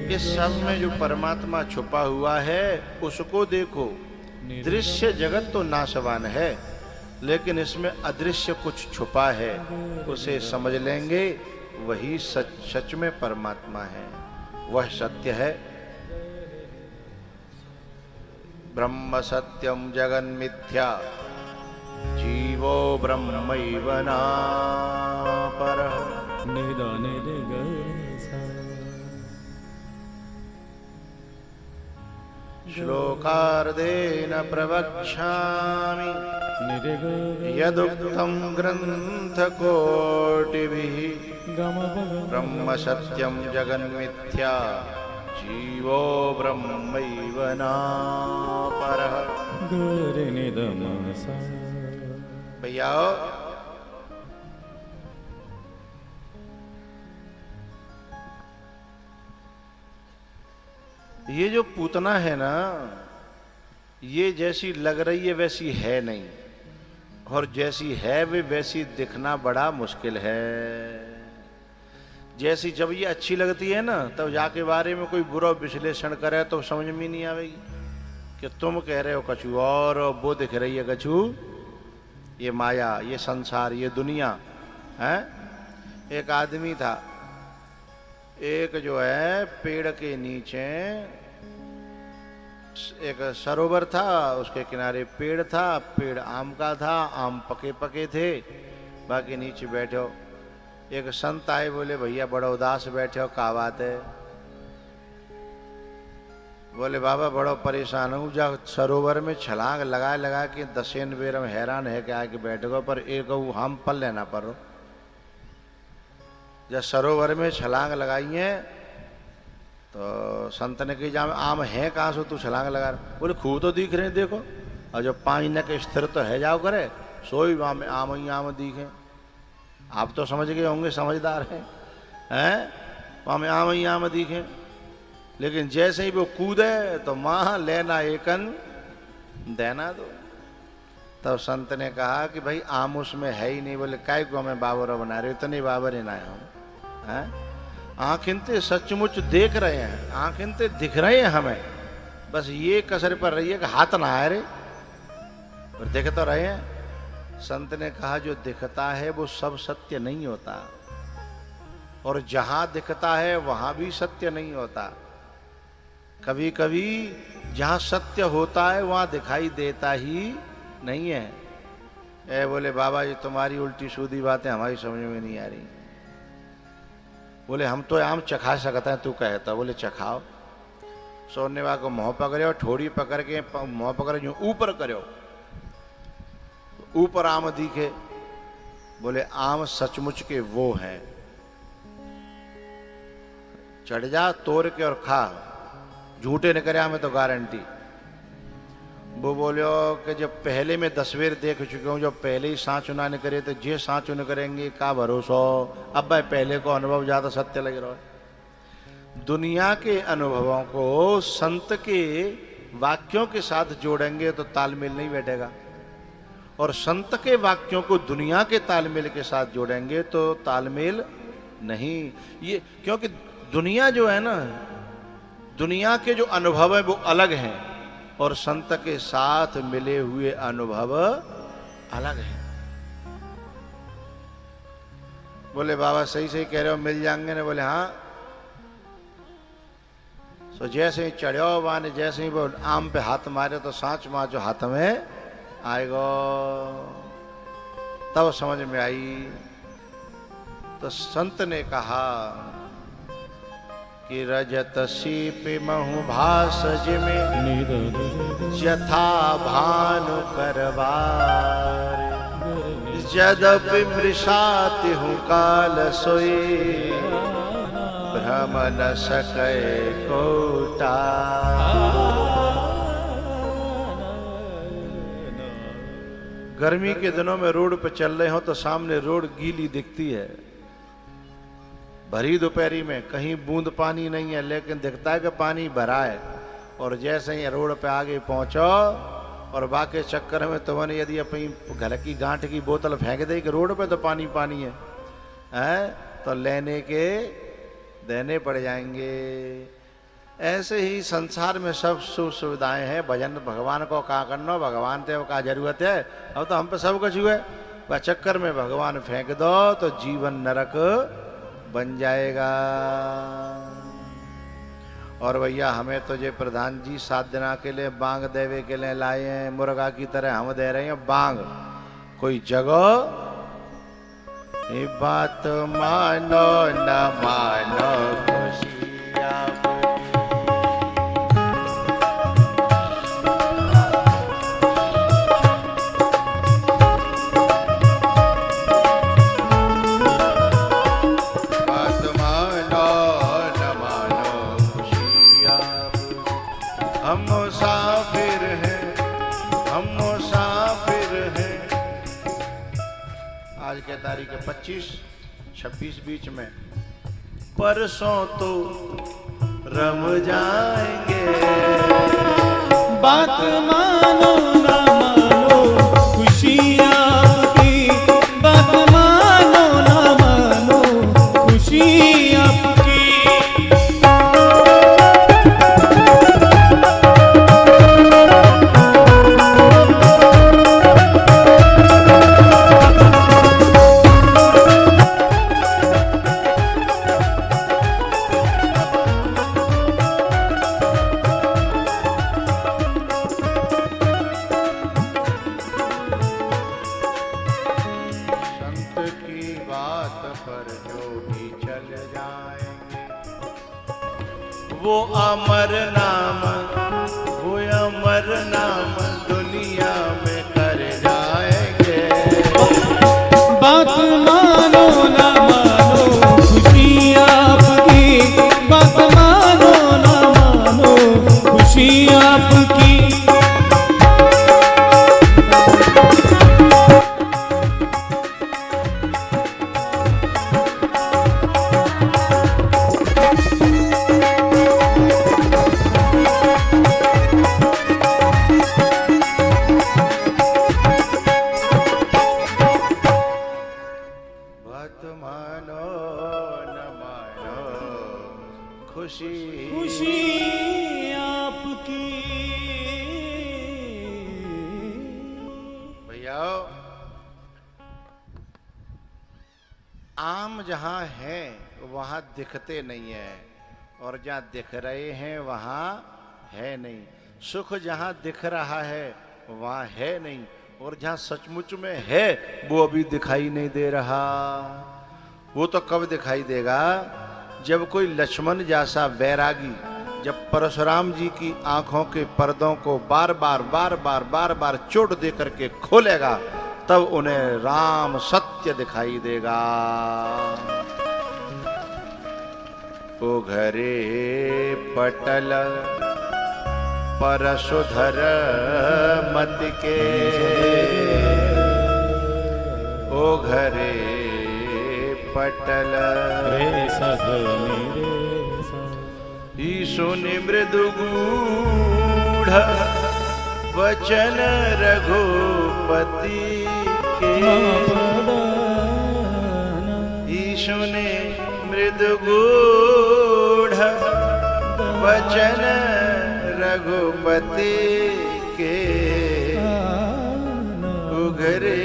इस सब में जो परमात्मा छुपा हुआ है उसको देखो। दृश्य जगत तो नाशवान है, लेकिन इसमें अदृश्य कुछ छुपा है, उसे समझ लेंगे, वही सच सच में परमात्मा है, वह सत्य है। ब्रह्म सत्यम जगन मिथ्या जीवो ब्रह्मैव नापरः। श्लोकार्धेन प्रवक्ष्यामि यदुक्तं ग्रन्थकोटिभिः। ब्रह्म सत्यं जगन्मिथ्या जीवो ब्रह्मैव नापरः। भैया ये जो पूतना है ना, ये जैसी लग रही है वैसी है नहीं, और जैसी है वे वैसी दिखना बड़ा मुश्किल है। जैसी जब ये अच्छी लगती है ना, तब जाके बारे में कोई बुरा विश्लेषण करे तो समझ में नहीं आवेगी कि तुम कह रहे हो कछु और वो दिख रही है कछु। ये माया, ये संसार, ये दुनिया है। एक आदमी था, एक जो है पेड़ के नीचे एक सरोवर था, उसके किनारे पेड़ था, पेड़ आम का था, आम पके पके थे, बाकी नीचे बैठे हो। एक संत आए, बोले भैया बड़ा उदास बैठे हो, क्या बात है? बोले बाबा बड़ा परेशान हूँ, जब सरोवर में छलांग लगा लगा के दसेन बेर में हैरान है कि आके बैठो, पर एक हम पल लेना पर जब सरोवर में छलांग लगाई है तो संत ने कही जाम आम है कहाँ से तू छलांग लगा रहा? बोले खूब तो दिख रहे हैं देखो, और जब पानी न के स्थिर तो है जाओ करे सोई आम आम ही आम दिखे। आप तो समझ गए होंगे, समझदार हैं, आम ही आम दिखे। लेकिन जैसे ही वो कूदे तो माँ लेना एकन देना दो। तब संत ने कहा कि भाई आम उसमें है ही नहीं। बोले काय को हमें बाबर बना रहे, इतने बाबर ही ना है हम हैं। आँखिनते सचमुच देख रहे हैं, आँखिनते दिख रहे हैं हमें, बस ये कसर पर रही है कि हाथ ना आए रे, और देख तो रहे हैं। संत ने कहा जो दिखता है वो सब सत्य नहीं होता, और जहां दिखता है वहां भी सत्य नहीं होता। कभी कभी जहां सत्य होता है वहां दिखाई देता ही नहीं है। ए बोले बाबा जी तुम्हारी उल्टी सीधी बातें हमारी समझ में नहीं आ रही। बोले हम तो आम चखा सकते हैं, तू कहता? बोले चखाओ। सोने वाला को मुँह पकड़ो, ठोड़ी पकड़ के मुँह पकड़ यूं ऊपर करो, ऊपर आम दिखे। बोले आम सचमुच के वो हैं, चढ़ जा तोड़ के और खा, झूठे न करे हमें तो गारंटी। वो बोलो कि जब पहले मैं 10 बेर देख चुका हूँ, जब पहले ही सांच उना न करे तो जे सांच उन करेंगे का भरोसा। अब भाई पहले को अनुभव ज्यादा सत्य लग रहा है। दुनिया के अनुभवों को संत के वाक्यों के साथ जोड़ेंगे तो तालमेल नहीं बैठेगा, और संत के वाक्यों को दुनिया के तालमेल के साथ जोड़ेंगे तो तालमेल नहीं। ये क्योंकि दुनिया जो है ना, दुनिया के जो अनुभव है वो अलग हैं, और संत के साथ मिले हुए अनुभव अलग है। बोले बाबा सही सही कह रहे हो, मिल जाएंगे ना? बोले हाँ। तो जैसे ही चढ़ो माने, जैसे ही वो आम पे हाथ मारे तो सांच माँ जो हाथ में आएगा, तब समझ में आई। तो संत ने कहा कि रजत सीप महु भासज में यथा भानु करवार। यद्यपि मृषाति हूँ काल सोई, भ्रम न सके कोटा। गर्मी के दिनों में रोड पे चल रहे हो तो सामने रोड गीली दिखती है, भरी दोपहरी में कहीं बूंद पानी नहीं है, लेकिन दिखता है कि पानी भरा है। और जैसे ही रोड पे आगे पहुंचो और बाकी चक्कर में तुमने यदि अपनी घर की गांठ की बोतल फेंक दे कि रोड पे तो पानी पानी है तो लेने के देने पड़ जाएंगे। ऐसे ही संसार में सब सुख सुविधाएं हैं, भजन भगवान को का करना, भगवान ते का जरूरत है, अब तो हम पे सब कुछ हुए, वह चक्कर में भगवान फेंक दो तो जीवन नरक बन जाएगा। और भैया हमें तो ये प्रधान जी 7 दिन के लिए बांग देवे के लिए लाए हैं, मुर्गा की तरह हम दे रहे हैं बांग, कोई जगह ये बात मानो न मानो खुशियाँ बात मानो न मानो खुशियाँ हम मुसाफिर हैं, हम मुसाफिर हैं। आज के तारीख 25-26 बीच में, परसों तो रम जाएंगे। बात मानो ना मानो खुशियाँ की, बात मानो ना मानो खुशियाँ की। वो अमर नाम, वो अमर नाम दुनिया में कर जाएंगे। बात मानो ना मानो खुशियाँ आपकी, बात मानो ना मानो खुशियाँ आपकी। खुशी आपकी। भैया आम जहां है वहां दिखते नहीं है, और जहां दिख रहे हैं वहां है नहीं। सुख जहां दिख रहा है वहां है नहीं, और जहां सचमुच में है वो अभी दिखाई नहीं दे रहा। वो तो कब दिखाई देगा, जब कोई लक्ष्मण जैसा वैरागी जब परशुराम जी की आंखों के पर्दों को बार बार चोट दे करके खोलेगा, तब उन्हें राम सत्य दिखाई देगा। ओ घरे पटल परशुधर मत के, ओ घरे पटल सुनि मृदु गूढ़ वचन रघुपति के, सुनि मृदु गूढ़ वचन रघुपति के, उघरे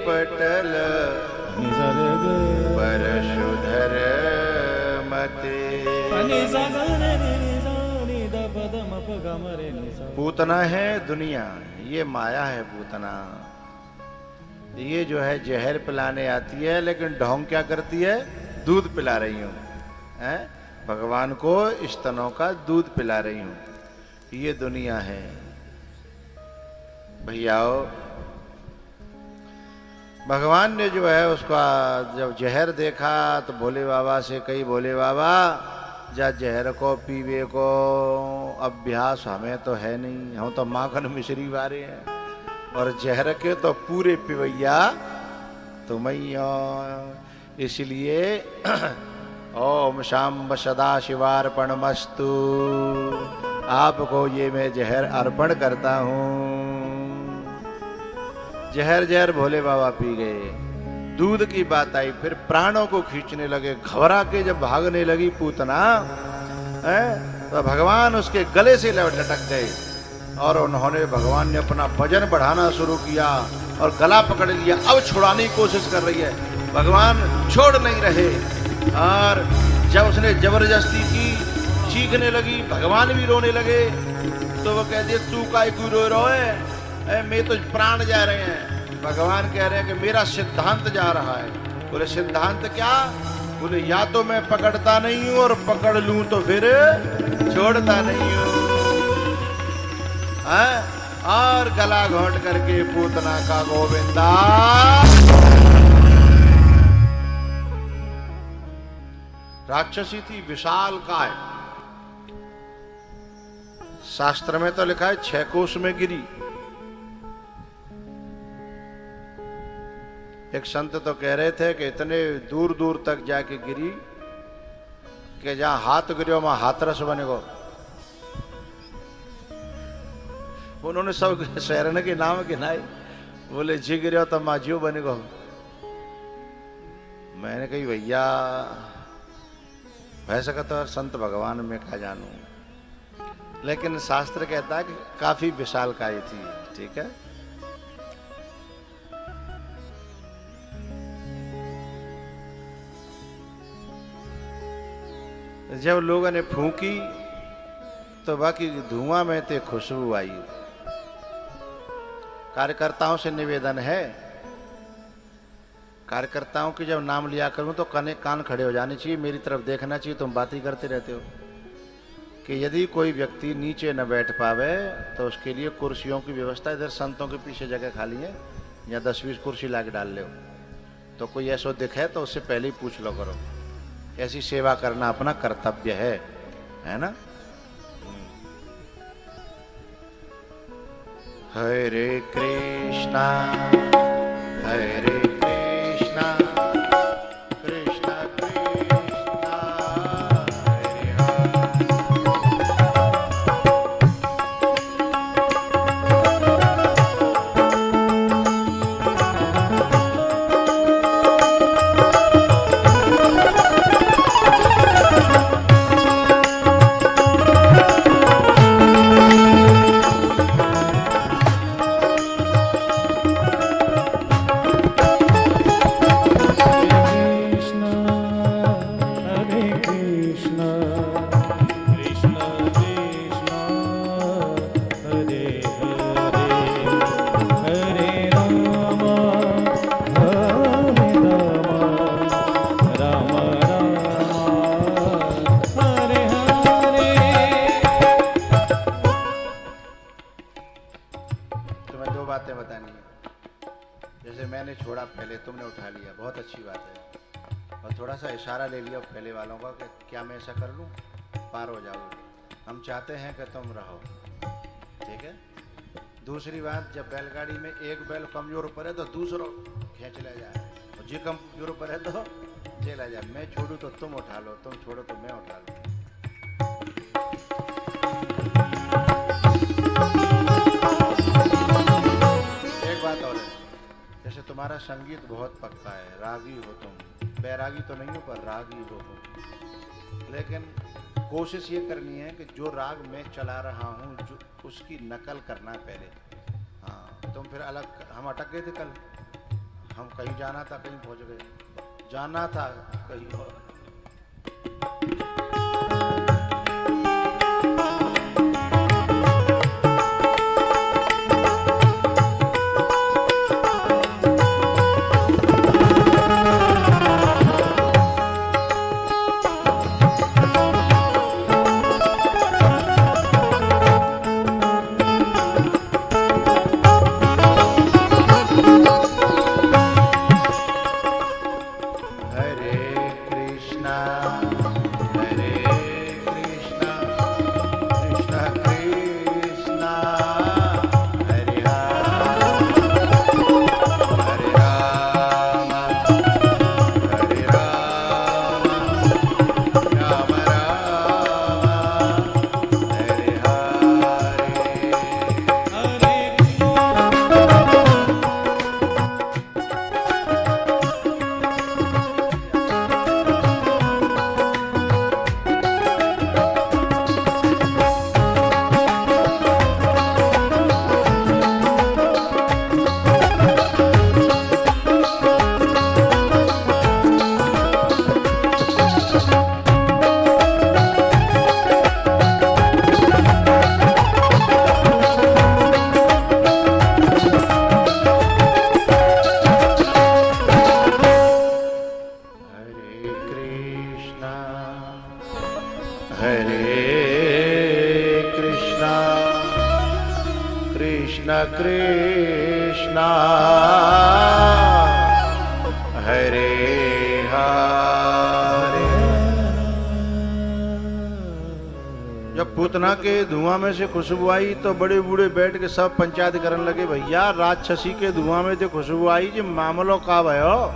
पटल परशुधर मते। पूतना है दुनिया, ये माया है पूतना। ये जो है जहर पिलाने आती है, लेकिन ढोंग क्या करती है, दूध पिला रही हूं, हैं? भगवान को स्तनों का दूध पिला रही हूं, ये दुनिया है। भैयाओ भगवान ने जो है उसका जब जहर देखा तो भोले बाबा से कही, भोले बाबा जा जहर को पीवे को अभ्यास हमें तो है नहीं, हम तो माखन मिश्री वाले हैं, और जहर के तो पूरे पिवैया तुमैया। इसलिए ओम शाम्ब सदा शिवार्पणमस्तु, आपको ये मैं जहर अर्पण करता हूँ। जहर भोले बाबा पी गए। दूध की बात आई, फिर प्राणों को खींचने लगे। घबरा के जब भागने लगी पूतना, तो भगवान उसके गले से लटक गए और उन्होंने भगवान ने अपना वजन बढ़ाना शुरू किया और गला पकड़ लिया। अब छुड़ाने की कोशिश कर रही है, भगवान छोड़ नहीं रहे। और जब उसने जबरदस्ती की, चीखने लगी, भगवान भी रोने लगे। तो वो कहती है तू काय क्यों रो रहा है, मैं तो प्राण जा रहे हैं। भगवान कह रहे हैं कि मेरा सिद्धांत जा रहा है। बोले सिद्धांत क्या? बोले या तो मैं पकड़ता नहीं हूं और पकड़ लूं तो फिर छोड़ता नहीं हूं। और गला घोंट करके पूतना का गोविंदा। राक्षसी थी विशाल काय। शास्त्र में तो लिखा है 6 कोस में गिरी। एक संत तो कह रहे थे कि इतने दूर दूर तक जाके गिरी कि जहां हाथ गिरो वहां हाथरस बनेगो। उन्होंने सब शहरन के नाम गिनाए। बोले जी गिरो तो मां जियो बनेगो। मैंने कही भैया वैसे का तो संत भगवान में क्या जानू, लेकिन शास्त्र कहता है कि काफी विशाल काय थी। ठीक है, जब लोगों ने फूंकी तो बाकी धुआं में ते खुशबू आई। कार्यकर्ताओं से निवेदन है, कार्यकर्ताओं की जब नाम लिया करूं तो कान खड़े हो जाने चाहिए, मेरी तरफ देखना चाहिए। तुम बात ही करते रहते हो कि यदि कोई व्यक्ति नीचे न बैठ पावे तो उसके लिए कुर्सियों की व्यवस्था, इधर संतों के पीछे जगह खाली है या 10-20 कुर्सी ला के डाल लो। तो कोई ऐसा दिखे तो उससे पहले ही पूछ लो करो। ऐसी सेवा करना अपना कर्तव्य है ना। हरे कृष्णा हरे कृष्णा कृष्णा कृष्णा हरे हरे। इशारा ले लिया पहले वालों का कि क्या मैं ऐसा कर लूं, पार हो जाओ। हम चाहते हैं कि तुम रहो। ठीक है। दूसरी बात, जब बैलगाड़ी में एक बैल कमजोर पर है तो दूसरा खींच ले जाए, और जी कमजोर पर है तो जे ले जाए। मैं छोड़ू तो तुम उठा लो, तुम छोड़ो तो मैं उठा लो। एक बात और है, जैसे तुम्हारा संगीत बहुत पक्का है, रागी हो तुम, बैरागी तो नहीं हो पर रागी हो, लेकिन कोशिश ये करनी है कि जो राग मैं चला रहा हूँ जो उसकी नकल करना पहले। हाँ, तुम फिर अलग, हम अटक गए थे कल, हम कहीं जाना था कहीं पहुँच गए, जाना था कहीं और। हरे कृष्णा कृष्ण कृष्णा हरे हरे। जब पूतना के धुआं में से खुशबू आई तो बड़े बूढ़े बैठ के सब पंचायत करने लगे, भैया राक्षसी के धुआं में जो खुशबू आई जी मामलो का भयो।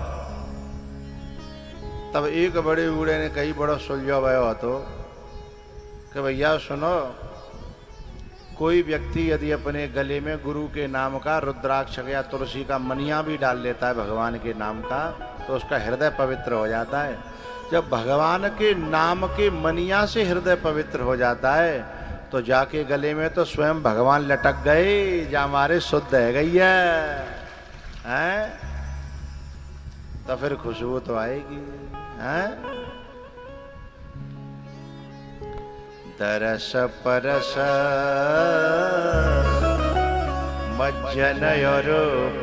तब एक बड़े बूढ़े ने कही बड़ा सुलझा भयो तो कि भैया सुनो, कोई व्यक्ति यदि अपने गले में गुरु के नाम का रुद्राक्ष या तुलसी का मनिया भी डाल लेता है भगवान के नाम का, तो उसका हृदय पवित्र हो जाता है। जब भगवान के नाम के मनिया से हृदय पवित्र हो जाता है तो जाके गले में तो स्वयं भगवान लटक गए, जा हमारे शुद्ध है गई है? तो फिर खुशबू तो आएगी है? तरस परस मज्जन और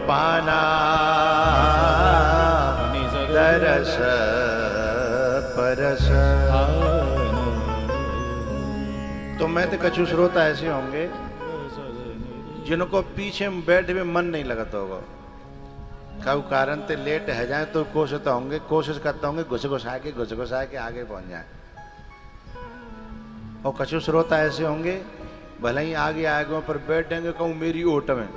पाना, तरस परस। तो मैं तो कछु श्रोता ऐसे होंगे जिनको पीछे में बैठे में मन नहीं लगता होगा, कभी कारण ते लेट है जाए तो कोशिश करते होंगे घुस घुसा के आगे पहुंच जाए। और कछु श्रोता ऐसे होंगे भले ही आगे आगे पर बैठेंगे, कहूँ मेरी ओट में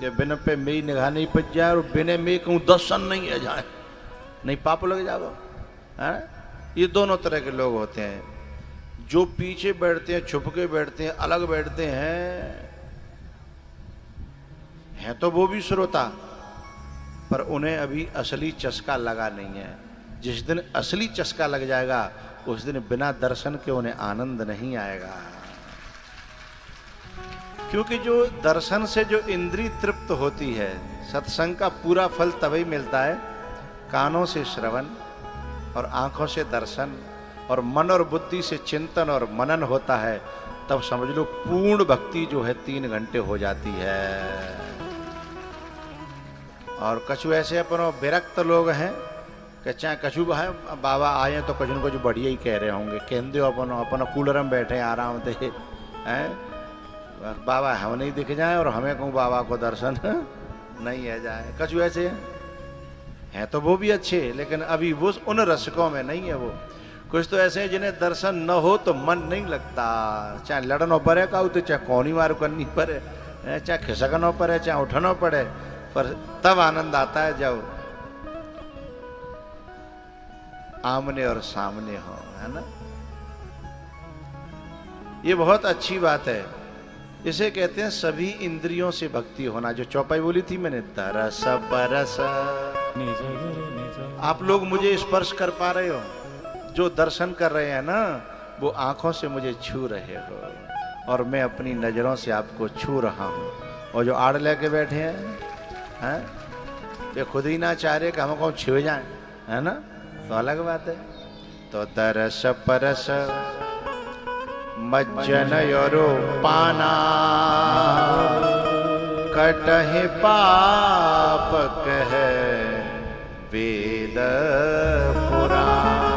कि बिना पे मेरी निगाह नहीं पच जाए और बिना में कहूँ दर्शन नहीं आ जाए, नहीं पाप लग जाओ है। ये दोनों तरह के लोग होते हैं, जो पीछे बैठते हैं, छुप के बैठते हैं, अलग बैठते हैं तो वो भी श्रोता, पर उन्हें अभी असली चस्का लगा नहीं है। जिस दिन असली चस्का लग जाएगा उस दिन बिना दर्शन के उन्हें आनंद नहीं आएगा। क्योंकि जो दर्शन से जो इंद्रिय तृप्त होती है, सत्संग का पूरा फल तभी मिलता है कानों से श्रवण और आंखों से दर्शन और मन और बुद्धि से चिंतन और मनन होता है, तब समझ लो पूर्ण भक्ति जो है 3 घंटे हो जाती है। और कछु ऐसे अपन विरक्त लोग हैं कि चाहे कछु है बाबा आए तो कछु न कुछ बढ़िया ही कह रहे होंगे, कहते हो अपन कूलर में बैठे आराम से हैं, बाबा हम नहीं दिख जाए और हमें कहूँ बाबा को दर्शन नहीं है जाए। कछु ऐसे हैं तो वो भी अच्छे, लेकिन अभी वो उन रसिकों में नहीं है। वो कुछ तो ऐसे हैं जिन्हें दर्शन न हो तो मन नहीं लगता, चाहे लड़नो पड़े का तो चाहे कौनी मार करनी पड़े, चाहे खिसकनो पड़े, चाहे उठनो पड़े, पर तब आनंद आता है जब आमने और सामने हो, है ना। ये बहुत अच्छी बात है, इसे कहते हैं सभी इंद्रियों से भक्ति होना। जो चौपाई बोली थी मैंने, तरस परस। आप लोग मुझे स्पर्श कर पा रहे हो, जो दर्शन कर रहे हैं ना वो आंखों से मुझे छू रहे हो और मैं अपनी नजरों से आपको छू रहा हूं। और जो आड़ लेके बैठे हैं ये खुद ही ना चाह रहे कि हम कौन छू जाए, है ना, तो अलग बात है। तो तरस परस मज्जन योरो पाना, कटहि पाप कह वेद पुराण।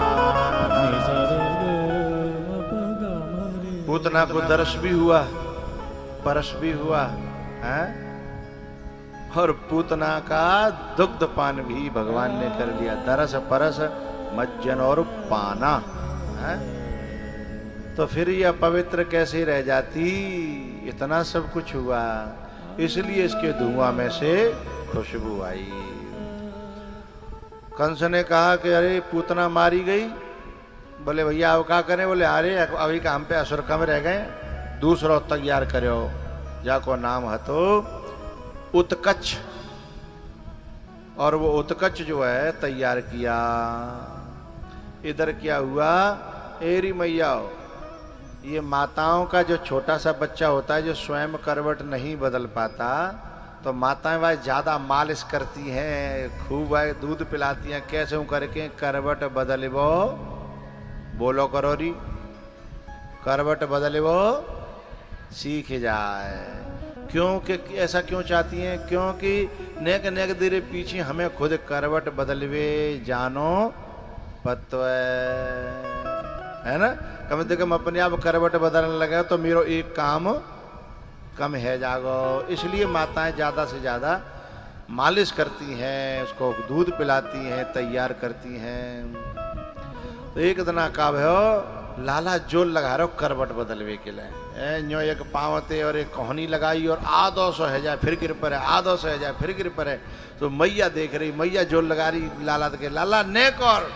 पूतना को दर्श भी हुआ, परस भी हुआ है, और पूतना का दुग्ध पान भी भगवान ने कर लिया। दरस परस मज्जन और पाना है, तो फिर यह पवित्र कैसे रह जाती। इतना सब कुछ हुआ, इसलिए इसके धुआं में से खुशबू आई। कंस ने कहा कि अरे पूतना मारी गई, बोले भैया अब क्या करें, बोले अरे अभी काम पे असुर कम रह गए, दूसरा तैयार करो, जाको नाम है तो उत्कच। और वो उत्कच जो है तैयार किया। इधर क्या हुआ, एरी मैया, ये माताओं का जो छोटा सा बच्चा होता है जो स्वयं करवट नहीं बदल पाता, तो माताएं भाई ज्यादा मालिश करती हैं, खूब भाई दूध पिलाती हैं, कैसे करके करवट बदलबो, बोलो करोरी, करवट बदलबो सीख जाए। क्योंकि ऐसा क्यों चाहती हैं, क्योंकि नेक नेक देरे पीछे हमें खुद करवट बदलवे जानो पत्व है ना। कम से कम अपने आप करवट बदलने लगे तो मेरो एक काम कम है जागो। इसलिए माताएं ज़्यादा से ज़्यादा मालिश करती हैं, उसको दूध पिलाती हैं, तैयार करती हैं। तो एक दिन का भयो लाला जोल लगा रहे हो करवट बदलवे के लिए। न्यो एक पावते और एक कोहनी लगाई और आधो सो है जाए फिर गिर पर है, आधो सो है जाए फिर गिर पर है। तो मैया देख रही, मैया जोल लगा रही लाला के, लाला नेक और,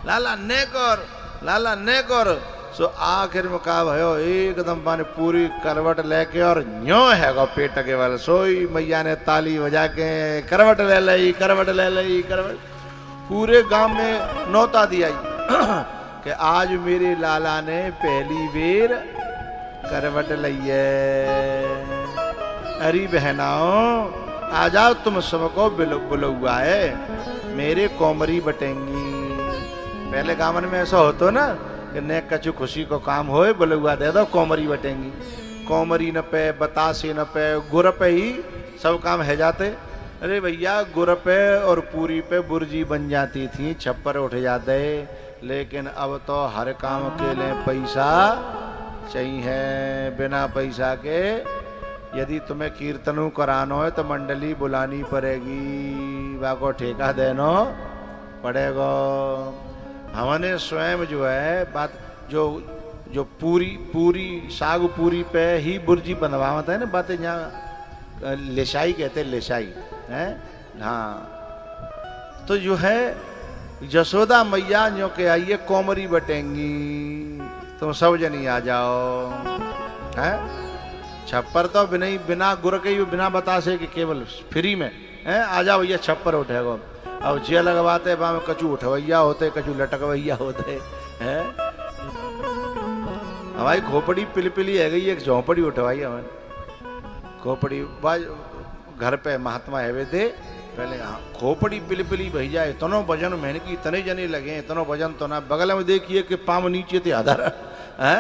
लाला नेक और, लाला नेक और। सो आखिर में कहा भयो एकदम माने पूरी करवट लेके और न्यो है गो पेट के वाले। सोई मैया ने ताली बजा के करवट ले लई, करवट ले लई, करवट। पूरे गांव में नौता दिया कि आज मेरे लाला ने पहली बेर करवट लई है। अरे बहनाओ आ जाओ, तुम सबको बुलौआ है, मेरे कोमरी बटेंगी। पहले गाँव में ऐसा होतो ना कि ने कछु खुशी को काम होए बुलौआ दे दो, कोमरी बटेंगी। कोमरी न पे, बतासे न पे, गुर पे ही सब काम है जाते। अरे भैया गुर पे और पूरी पे बुर्जी बन जाती थी, छप्पर उठ जाते। लेकिन अब तो हर काम के लिए पैसा चाहिए। बिना पैसा के यदि तुम्हें कीर्तनों करानो है तो मंडली बुलानी पड़ेगी, वाको ठेका देनो पड़ेगा। हमने स्वयं जो है बात जो पूरी साग पूरी पे ही बुर्जी बनवावत है ना, बातें यहाँ लेशाई कहते हैं, लेशाई है। हाँ तो जो है यशोदा मैया जो के आइए कोमरी बटेंगी, तुम सब जनी आ जाओ। है छप्पर तो बिना गुर के बिना बतासे के केवल फ्री में है, आ जाओ भैया छप्पर उठेगा। अब जिया लगवाते वहाँ कछु उठवैया होते, कछु लटकवैया होते हैं। हमारी खोपड़ी पिलपिली है गई, एक झोंपड़ी उठवाई हमारी खोपड़ी बाज घर पे महात्मा है वे थे पहले। हाँ खोपड़ी पिलपिली भैया इतनो वजन मैंने की, इतने जने लगे, इतनो वजन तो ना। बगल में देखिए कि पाँव नीचे थे आधार है।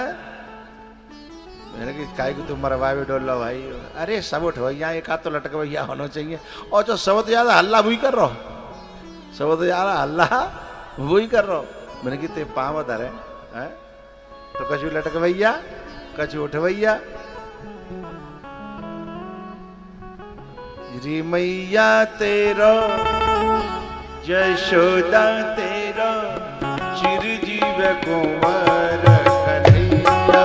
मैंने कि काय को तुम मरवाए डोल लो भाई। अरे सब उठवैया एक हाथ तो लटकवैया होना चाहिए। और जो सब तो ज्यादा हल्ला वही कर रहा, सब तो यार अल्लाह वही कर रहा। मैंने कि ते पाँव धरे हैं तो कछु लटकवैया, कछु उठवैया। री मैया तेरो यशोदा तेरो चिरजीव कुंवर कन्हैया।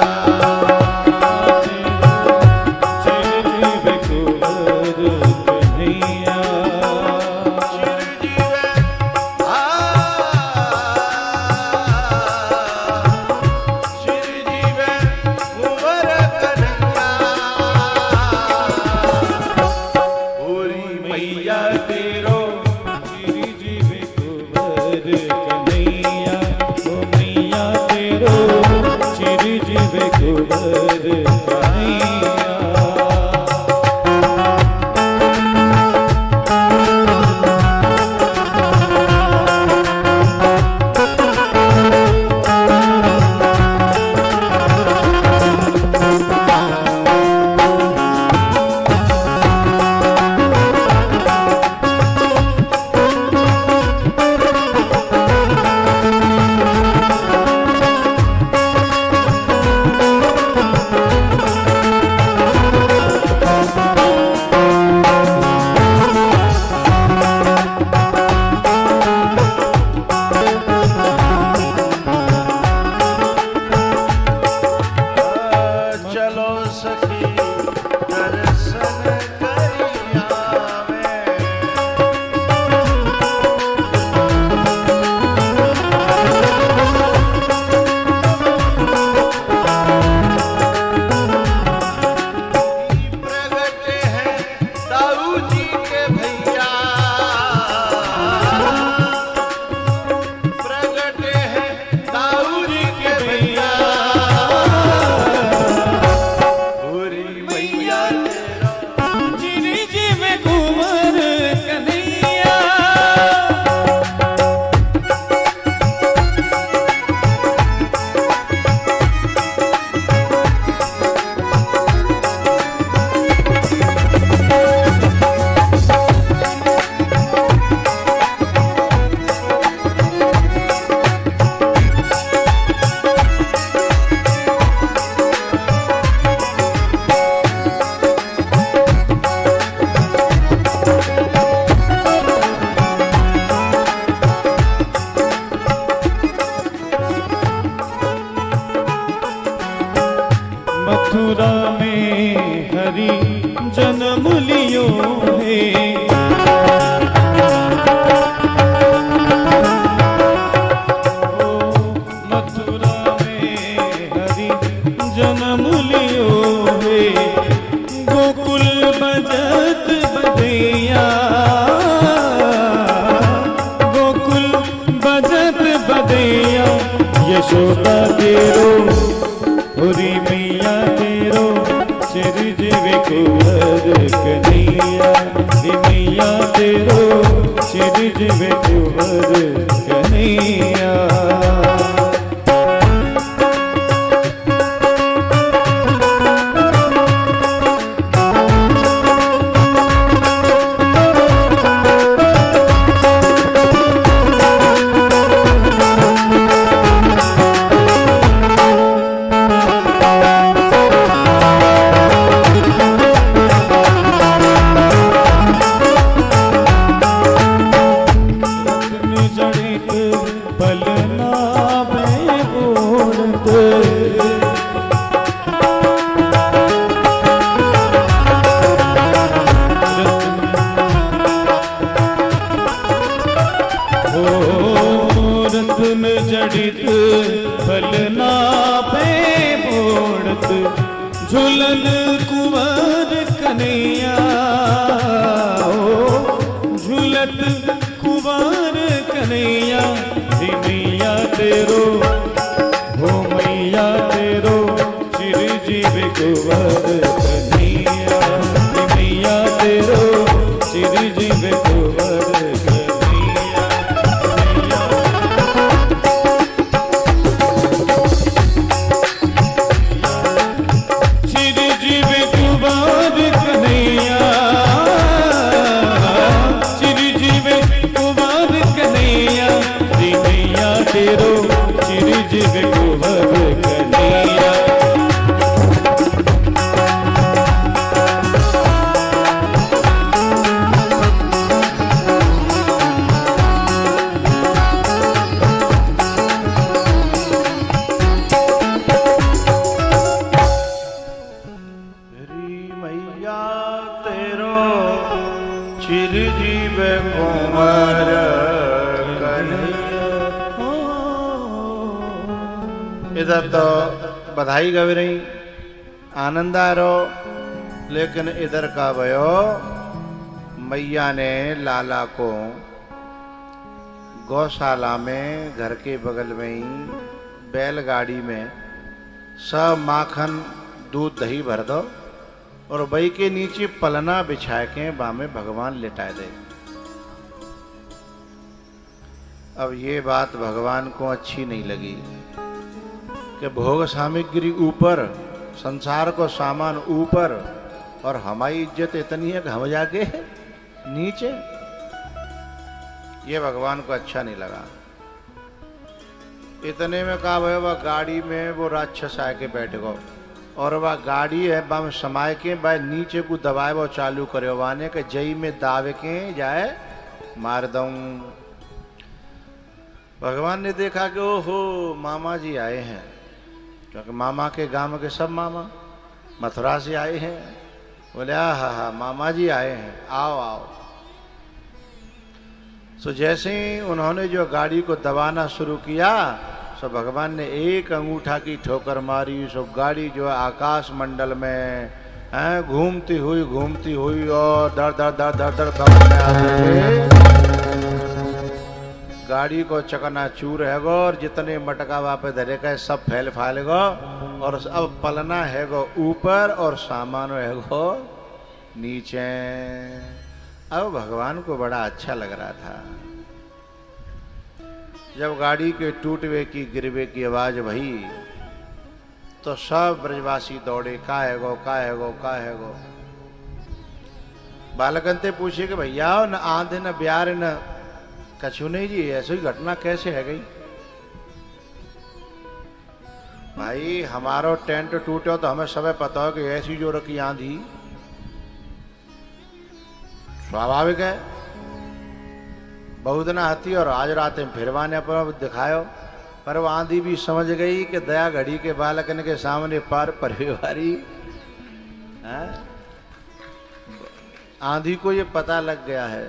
मथुरा में हरि जन्म लियो है। मथुरा में हरि जन्म लियो है। गोकुल बजत बदैया, गोकुल बजत बदैया, यशोदा तेरो होरी मैया तेरो, चिरंजीवी कुंवर कन्हैया। मैया तेरो चिरंजीवी कुंवर कन्हैया। फलना पे मोड़त, झूलन कुंवर कन्हैया। झूलत कुंवर कन्हैया, मैया तेरो हो मैया तेरो, चिरंजीवी कुंवर कन्हैया। मैया तेरो चिरंजीवी कुंवर कन्हैया। चिरंजीवी कुंवर कन्हैया, चिरंजीवी कुंवर कन्हैया। मैया तेरो चिरंजीवी कुंवर कन्हैया। चिरंजीवी कुंवर कन्हैया। इधर तो बधाई गवी रही, आनंद आ रहो, लेकिन इधर का भयो मैया ने लाला को गौशाला में घर के बगल में ही बैलगाड़ी में सब माखन दूध दही भर दो और बई के नीचे पलना बिछा के बामे भगवान लेटाए दे। अब ये बात भगवान को अच्छी नहीं लगी कि भोग सामग्री ऊपर, संसार को सामान ऊपर और हमारी इज्जत इतनी है कि हम जाके नीचे। ये भगवान को अच्छा नहीं लगा। इतने में कहा भाई वह गाड़ी में वो राक्षस आके बैठ गो और वह गाड़ी है बम समाये के भाई नीचे को दबाए वो चालू करे वाने के जई में दावे के जाए मार दूं। भगवान ने देखा कि ओहो मामा जी आए हैं, क्योंकि मामा के गांव के सब मामा मथुरा से आए हैं। बोले हा मामा जी आए हैं, आओ आओ। सो जैसे ही उन्होंने जो गाड़ी को दबाना शुरू किया, सो भगवान ने एक अंगूठा की ठोकर मारी। सो गाड़ी जो है आकाश मंडल में घूमती हुई और दर दर दर दर दर दौड़ने आगे गाड़ी को चकनाचूर है गो और जितने मटका वापे धरे का सब फैल गो और अब पलना है गो ऊपर और सामान है गो नीचे। अब भगवान को बड़ा अच्छा लग रहा था। जब गाड़ी के टूटवे की गिरवे की आवाज भई तो सब ब्रजवासी दौड़े, का है गो। बालकंते पूछे कि भैया न आंधे न ब्यार न कछु नहीं जी, ऐसी घटना कैसे है गई? भाई हमारो टेंट टूटे तो हमें सब पता हो कि ऐसी जो रखी आंधी स्वाभाविक है। बहुत ना आती और आज रात में फिरवाने पर दिखायो पर वो आंधी भी समझ गई कि दया घड़ी के बालकन के सामने पार परिवारी है? आंधी को ये पता लग गया है।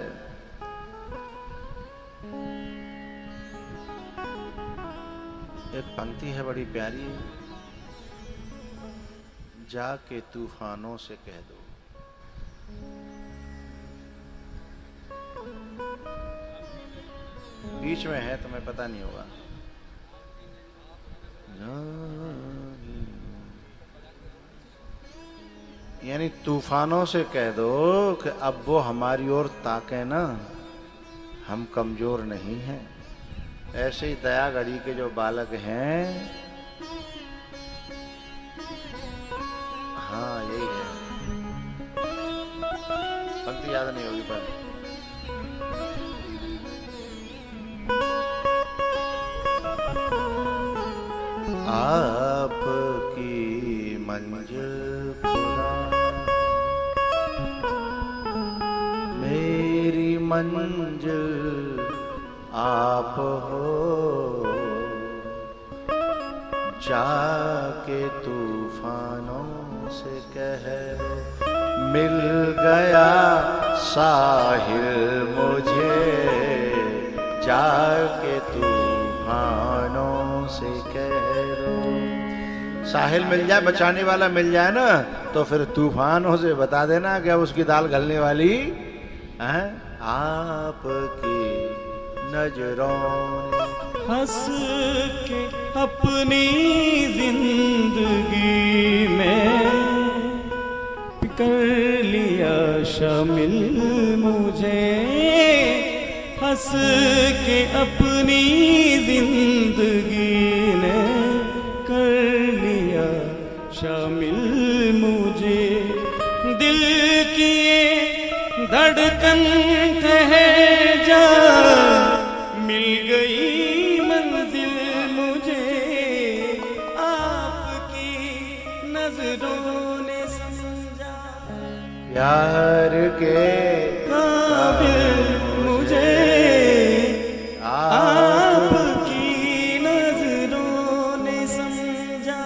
एक पंक्ति है बड़ी प्यारी, जाके तूफानों से कह दो, बीच में है तुम्हें पता नहीं होगा। यानी तूफानों से कह दो कि अब वो हमारी ओर ताके ना, हम कमजोर नहीं हैं। ऐसे ही दया घड़ी के जो बालक हैं, हाँ यही है, पंक्ति याद नहीं होगी पर आपकी मंजिल खुदा, मेरी मंजिल आप हो, जाके तूफानों से कह मिल गया साहिल मुझे, जाके तूफानों से कह दो। साहिल मिल जाए, बचाने वाला मिल जाए ना, तो फिर तूफानों से बता देना कि अब उसकी दाल गलने वाली है। आपकी नजरों हंस के अपनी जिंदगी में कर लिया शामिल मुझे, हंस के अपनी जिंदगी ने कर लिया शामिल मुझे। दिल की ये धड़कन ठहर जा, मिल गई मंजिल मुझे, आपकी नजरों ने समझा प्यार के काबिल मुझे, आपकी नजरों ने समझा।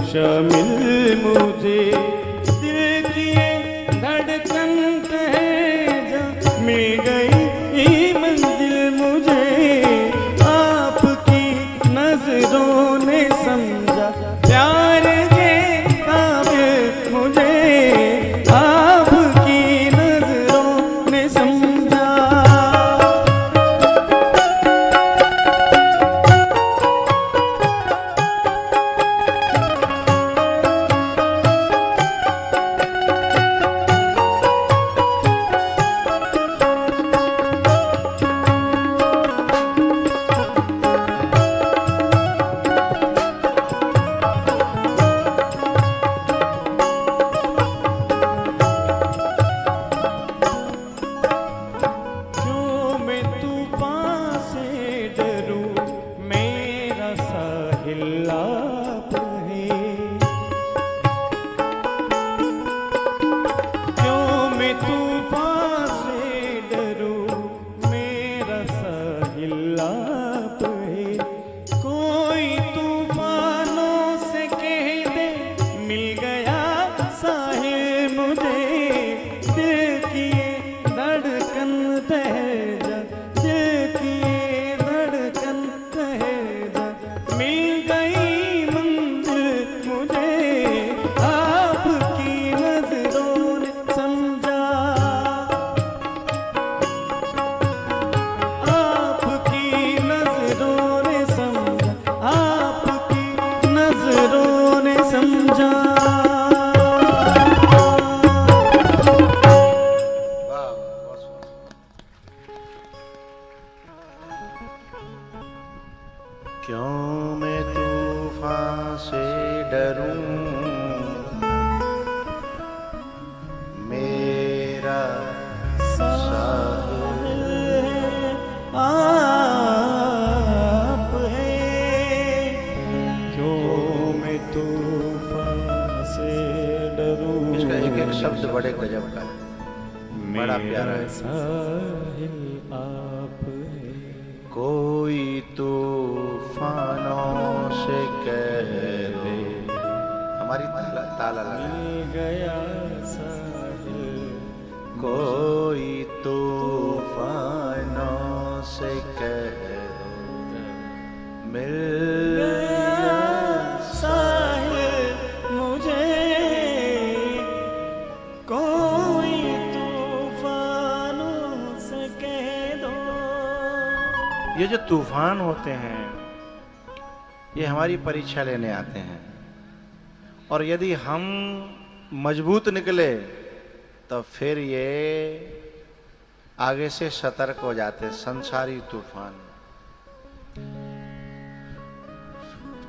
शामिल मुझे दिल की ये धड़कन जा मिल गई मंजिल मुझे आपकी नजरों ने समझा शब्द बड़े गजब का है, बड़ा प्यारा है। साहिल आप है। कोई तूफानों से कह दे, हमारी ताला लगा। मिल गया साहिल, कोई तूफानों से कह दो, मिल गया साहिल मुझे, कोई तूफानों से कह दो। ये जो तूफान होते हैं ये हमारी परीक्षा लेने आते हैं, और यदि हम मजबूत निकले तो फिर ये आगे से सतर्क हो जाते हैं। संसारी तूफान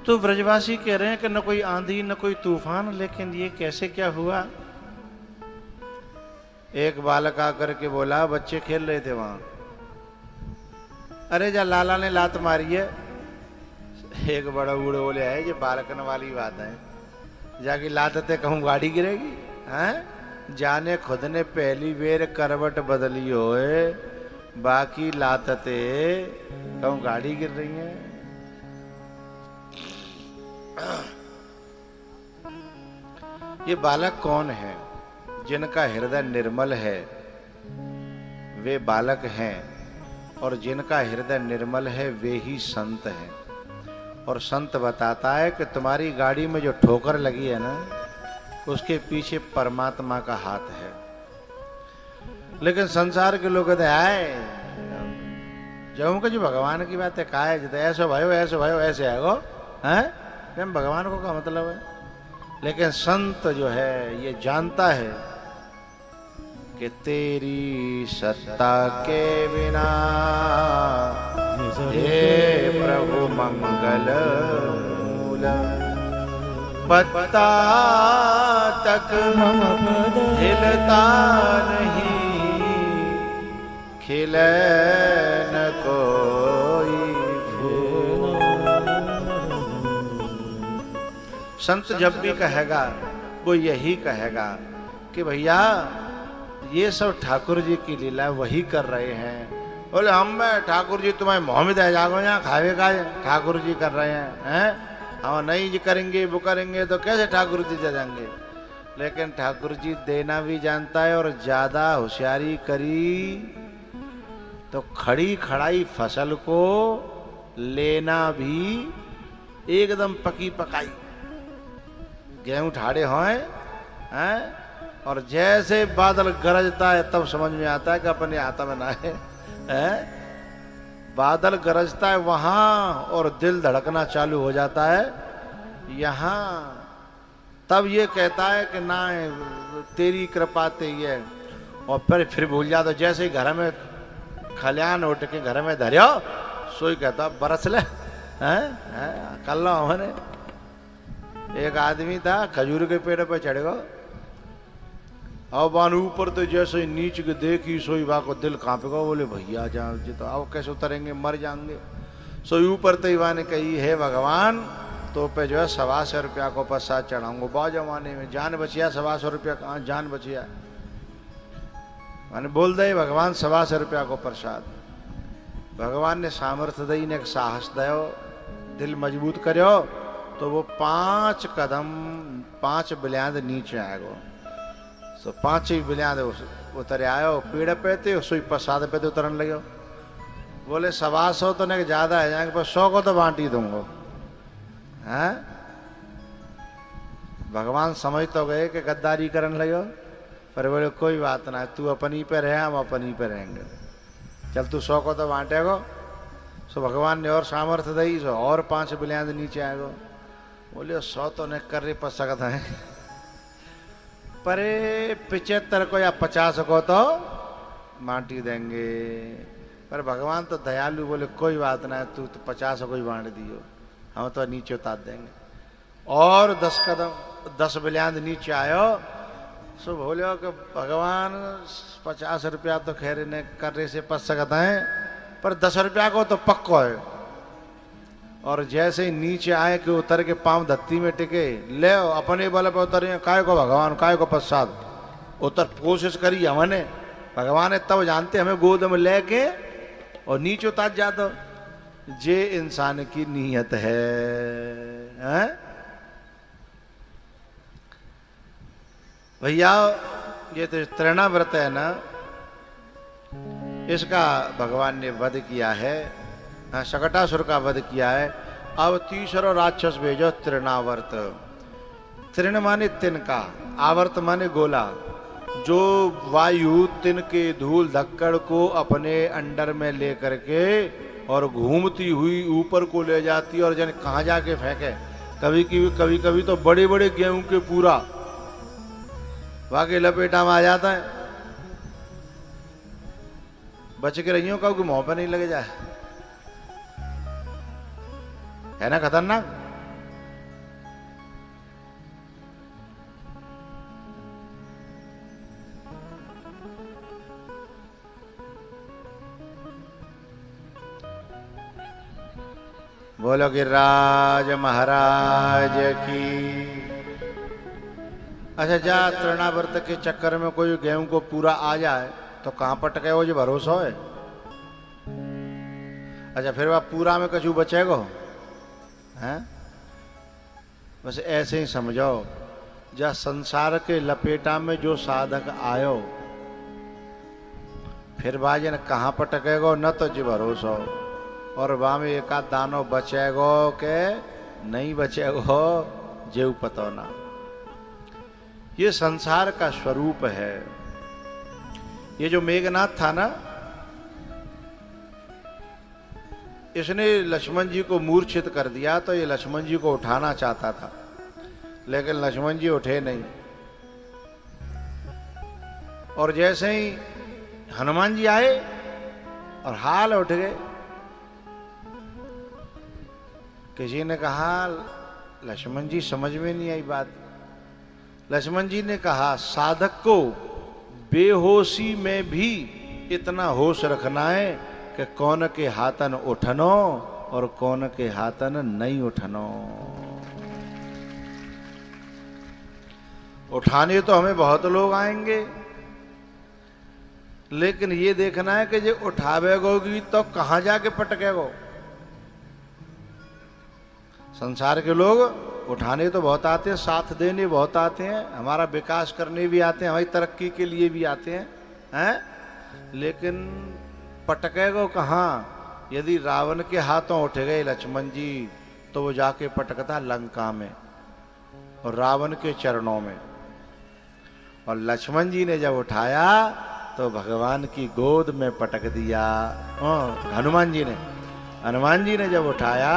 तो ब्रजवासी कह रहे हैं कि न कोई आंधी न कोई तूफान, लेकिन ये कैसे क्या हुआ। एक बालक आकर के बोला, बच्चे खेल रहे थे वहां, अरे जा लाला ने लात मारी है। एक बड़ा बूढ़े बोले, है ये बालकन वाली बात है, जाके लातते कहूँ गाड़ी गिरेगी हैं। जाने खुद ने पहली बेर करवट बदली होए, बाकी लातते कहूँ गाड़ी गिर रही है। ये बालक कौन है? जिनका हृदय निर्मल है वे बालक हैं, और जिनका हृदय निर्मल है वे ही संत हैं। और संत बताता है कि तुम्हारी गाड़ी में जो ठोकर लगी है ना, उसके पीछे परमात्मा का हाथ है। लेकिन संसार के लोग कहते आए जो भगवान की बात है, का है ऐसे भयो ऐसे आएगो हैं, भगवान को क्या मतलब है। लेकिन संत जो है ये जानता है कि तेरी सत्ता के बिना हे प्रभु मंगल मूल, पत्ता तक हिलता नहीं, खिले न कोई फूल। संत जब भी कहेगा वो यही कहेगा कि भैया ये सब ठाकुर जी की लीला वही कर रहे हैं। बोले हम ठाकुर जी तुम्हारे मोहम्मद है जागो यहाँ खावे का ठाकुर जी कर रहे हैं हम नहीं जी करेंगे वो करेंगे तो कैसे ठाकुर जी जाएंगे। लेकिन ठाकुर जी देना भी जानता है, और ज्यादा होशियारी करी तो खड़ी खड़ाई फसल को लेना भी एकदम पकी पकाई गेहूं ठाड़े हैं, और जैसे बादल गरजता है तब समझ में आता है कि अपने हाथ में ना है। बादल गरजता है वहां और दिल धड़कना चालू हो जाता है यहाँ, तब ये कहता है कि ना तेरी कृपा ते ये, और फिर भूल जा। तो जैसे ही घर में खलियान उठ के घर में धरियो सोई कहता बरस ले कल लो हमने। एक आदमी था खजूर के पेड़ पे चढ़ गो, अब बान ऊपर तो जैसे नीच के देखी सोई बा को दिल कांपेगा। बोले भैया जाओ जी तो आओ कैसे उतरेंगे, मर जाएंगे। सोई ऊपर तो युवा ने कही है भगवान तो पे जो है 125 रुपया को प्रसाद चढ़ाऊंगा। बहुत जमाने में जान बचिया 125 रुपया कहाँ जान बचिया, मैंने बोल दे भगवान 125 रुपया को प्रसाद। भगवान ने सामर्थ्य दई ने साहस दयो, दिल मजबूत करो तो वो 5 कदम 5 बिलियाद नीचे आएगो। तो 5 ही बिलियाद उतरे आयो पेड़ पे थे, सोई प्रसाद पे तो उतरने लगे। बोले 125 तो नहीं ज्यादा है जाएंगे पर 100 को तो बांट ही दूंगा। हैं भगवान समझ तो गए कि गद्दारी करने लगे, पर बोले कोई बात ना, तू अपनी पे रहे हम अपनी पे रहेंगे, चल तू 100 को तो बांटेगो। सो भगवान ने और सामर्थ्य दी, सो और 5 बिलियाद नीचे आएगो। बोले 100 तो नहीं कर रही पर सकता है, पर 75 को या 50 को तो बांटी देंगे। पर भगवान तो दयालु, बोले कोई बात ना, तू तो 50 को ही बांट दियो, हम तो नीचे उतार देंगे। और 10 कदम 10 बिलियाद नीचे आयो। सो बोलो कि भगवान 50 रुपया तो खैर ने करने से पच सकता है, पर 10 रुपया को तो पक्को है। और जैसे ही नीचे आए कि उतर के पांव धरती में टिके, ले अपने बल पे उतरे, काय को भगवान काय को प्रसाद, उतर कोशिश करी हमने, भगवान ने तब जानते हमें गोद में लेके और नीचे उतार जाता। जे इंसान की नीयत है, हैं? भैया ये तो तृणाव्रत है ना, इसका भगवान ने वध किया है, शकटासुर का वध किया है। अब तीसरा राक्षस भेजो तृणावर्त। तृण माने तिनका, आवर्त माने गोला, जो वायु तिनके धूल धक्कड़ को अपने अंडर में लेकर के और घूमती हुई ऊपर को ले जाती और जन कहाँ जाके फेंके। कभी कभी तो बड़े बड़े गेहूं के पूरा वाकई लपेटा में आ जाता है। बच के रहियो का मुंह पे नहीं लगे जाए, है ना खतरनाक। बोलो गिरिराज महाराज की। अच्छा, जा तृणावर्त के चक्कर में कोई गेहूं को पूरा आ जाए तो कहां पटके वो जो भरोसा है। अच्छा, फिर वह पूरा में कछु बचेगा, हैं? बस ऐसे ही समझो, जा संसार के लपेटा में जो साधक आयो, फिर बाजन कहाँ पटकेगो न तो जी भरोसा हो, और वहां में एक आध दानो बचेगो के नहीं बचेगो जेऊ पतो ना। ये संसार का स्वरूप है। ये जो मेघनाथ था ना, इसने लक्ष्मण जी को मूर्छित कर दिया, तो ये लक्ष्मण जी को उठाना चाहता था, लेकिन लक्ष्मण जी उठे नहीं। और जैसे ही हनुमान जी आए और हाल उठ गए। किसी ने कहा लक्ष्मण जी समझ में नहीं आई बात। लक्ष्मण जी ने कहा साधक को बेहोशी में भी इतना होश रखना है कि कौन के हाथन उठनो और कौन के हाथन नहीं उठनो। उठाने तो हमें बहुत लोग आएंगे, लेकिन ये देखना है कि जो उठावेगोगी तो कहां जाके पटकेगो। संसार के लोग उठाने तो बहुत आते हैं, साथ देने बहुत आते हैं, हमारा विकास करने भी आते हैं, हमारी तरक्की के लिए भी आते हैं, लेकिन पटकेगो कहाँ। यदि रावण के हाथों उठ गए लक्ष्मण जी तो वो जाके पटकता लंका में और रावण के चरणों में। और लक्ष्मण जी ने जब उठाया तो भगवान की गोद में पटक दिया। हनुमान जी ने जब उठाया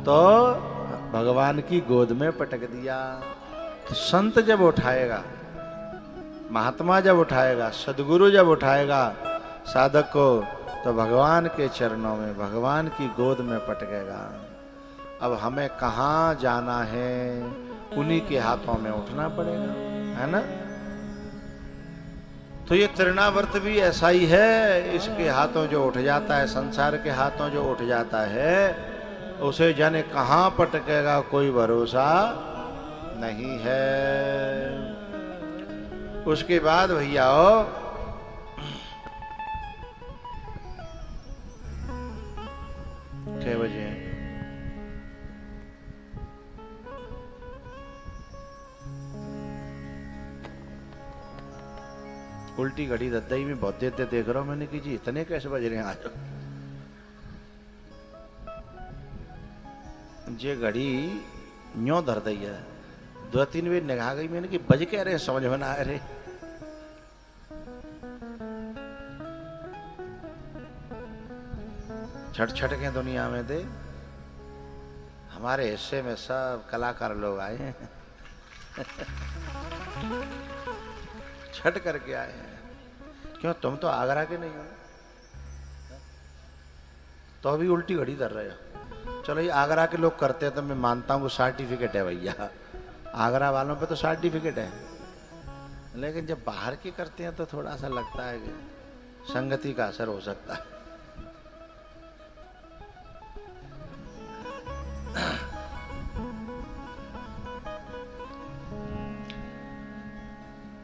तो भगवान की गोद में पटक दिया। तो संत जब उठाएगा, महात्मा जब उठाएगा, सदगुरु जब उठाएगा साधक को, तो भगवान के चरणों में, भगवान की गोद में पटकेगा। अब हमें कहाँ जाना है, उन्हीं के हाथों में उठना पड़ेगा, है ना। तो ये तृणावर्त भी ऐसा ही है। इसके हाथों जो उठ जाता है, संसार के हाथों जो उठ जाता है, उसे जाने कहाँ पटकेगा कोई भरोसा नहीं है। उसके बाद भैया कितने बजे? उल्टी घड़ी दद्दाई में बहुत देर देख रहा हूं मैंने कि जी इतने कैसे बज रहे हैं आज। जे घड़ी न्यों धर दी है, 2-3 बार निगाह गई मैंने कि बज कह रहे समझ में ना आ रहे। छट छट के दुनिया में थे, हमारे हिस्से में सब कलाकार लोग आए हैं। छट करके आए हैं। क्यों, तुम तो आगरा के नहीं हो, तो अभी उल्टी घड़ी धर रहे हो। चलो ये आगरा के लोग करते हैं तो मैं मानता हूँ वो सर्टिफिकेट है भैया, आगरा वालों पे तो सर्टिफिकेट है। लेकिन जब बाहर के करते हैं तो थोड़ा सा लगता है कि संगति का असर हो सकता है।